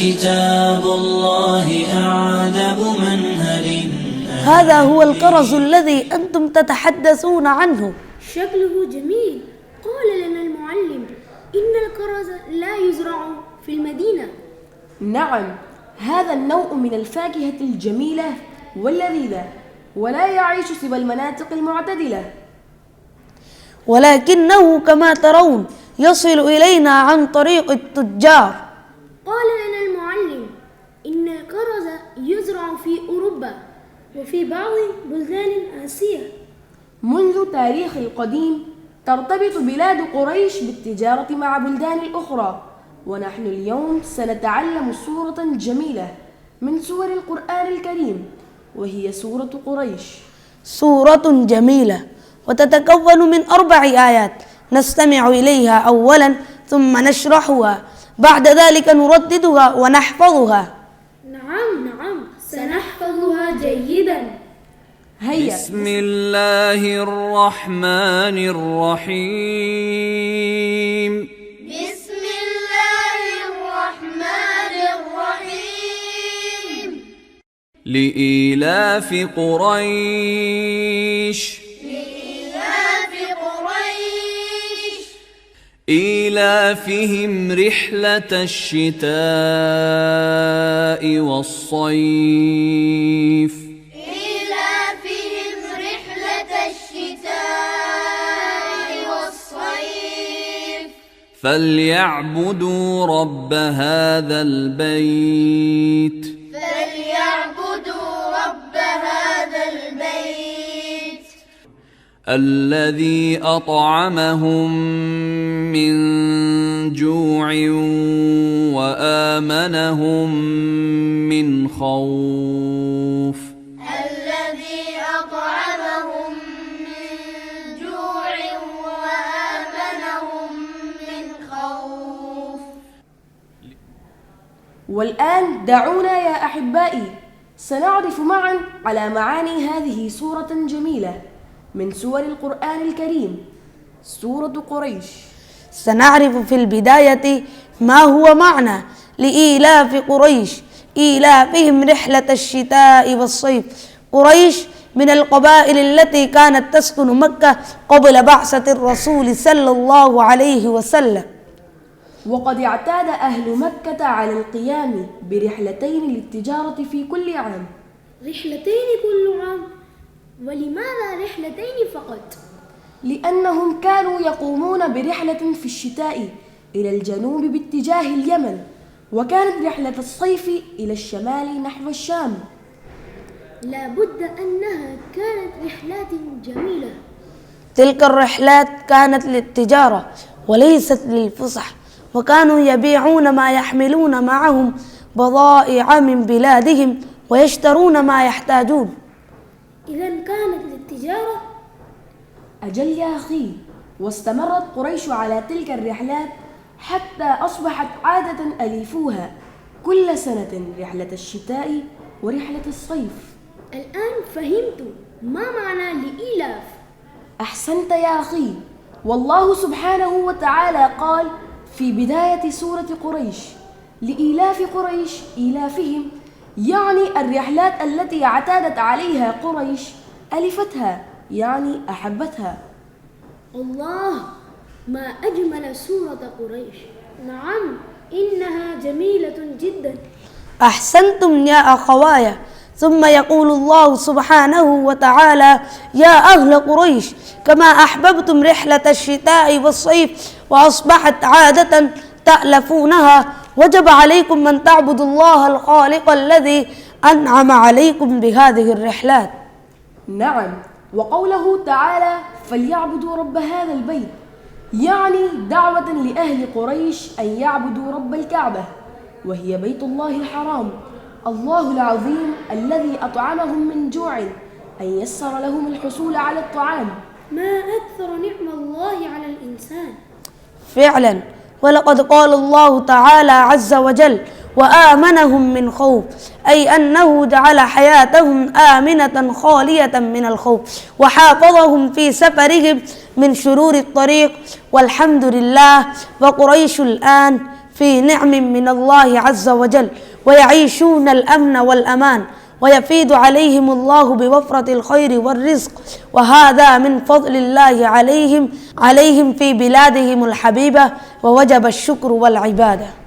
كتاب الله أعذب منهل. هذا هو الكرز الذي أنتم تتحدثون عنه. شكله جميل. قال لنا المعلم إن الكرز لا يزرع في المدينة. نعم، هذا النوع من الفاكهة الجميلة واللذيذة ولا يعيش سوى المناطق المعتدلة، ولكنه كما ترون يصل إلينا عن طريق التجار. قال لنا المعلم إن الكرز يزرع في أوروبا وفي بعض بلدان آسيا. منذ تاريخ القديم ترتبط بلاد قريش بالتجارة مع بلدان الأخرى، ونحن اليوم سنتعلم سورة جميلة من سور القرآن الكريم وهي سورة قريش. سورة جميلة وتتكون من 4 آيات نستمع إليها أولا ثم نشرحها، بعد ذلك نرددها ونحفظها. نعم سنحفظها جيدا. هيا. بسم الله الرحمن الرحيم. بسم الله الرحمن الرحيم. لإيلاف قريش. إيلافهم رحلة الشتاء والصيف. إيلافهم رحلة الشتاء والصيف. فليعبدوا رب هذا البيت. فليعبدوا رب هذا البيت. الذي أطعمهم من جوع وآمنهم من خوف. الذي أطعمهم من جوع وآمنهم من خوف. والآن دعونا يا أحبائي سنعرف معا على معاني هذه سورة جميلة من سور القرآن الكريم، سورة قريش. سنعرف في البداية ما هو معنى لإيلاف قريش. إيلافهم رحلة الشتاء والصيف. قريش من القبائل التي كانت تسكن مكة قبل بعثة الرسول صلى الله عليه وسلم، وقد اعتاد أهل مكة على القيام برحلتين للتجارة في كل عام. رحلتين كل عام؟ ولماذا رحلتين فقط؟ لأنهم كانوا يقومون برحلة في الشتاء إلى الجنوب باتجاه اليمن، وكانت رحلة الصيف إلى الشمال نحو الشام. لا بد أنها كانت رحلات جميلة. تلك الرحلات كانت للتجارة وليست للفسح، وكانوا يبيعون ما يحملون معهم بضائع من بلادهم ويشترون ما يحتاجون. إذا كانت للتجارة؟ أجل يا أخي، واستمرت قريش على تلك الرحلات حتى أصبحت عادة أليفوها كل سنة، رحلة الشتاء ورحلة الصيف. الآن فهمت ما معنى لإيلاف. أحسنت يا أخي، والله سبحانه وتعالى قال في بداية سورة قريش: لإيلاف قريش إيلافهم، يعني الرحلات التي اعتادت عليها قريش ألفتها، يعني أحبتها. الله، ما أجمل سورة قريش. نعم، إنها جميلة جدا. أحسنتم يا أخوايا. ثم يقول الله سبحانه وتعالى: يا أهل قريش، كما أحببتم رحلة الشتاء والصيف وأصبحت عادة تألفونها، وجب عليكم أن تعبدوا الله الخالق الذي أنعم عليكم بهذه الرحلات. نعم، وقوله تعالى: فليعبدوا رب هذا البيت، يعني دعوة لأهل قريش أن يعبدوا رب الكعبة، وهي بيت الله الحرام، الله العظيم الذي أطعمهم من جوع، أن يسر لهم الحصول على الطعام. ما أكثر نعم الله على الإنسان. فعلا، ولقد قال الله تعالى عز وجل: وآمنهم من خوف، أي أنه جعل حياتهم آمنة خالية من الخوف، وحافظهم في سفرهم من شرور الطريق. والحمد لله، وقريش الآن في نعم من الله عز وجل ويعيشون الأمن والأمان ويفيض عليهم الله بوفرة الخير والرزق، وهذا من فضل الله عليهم في بلادهم الحبيبة، ووجب الشكر والعبادة.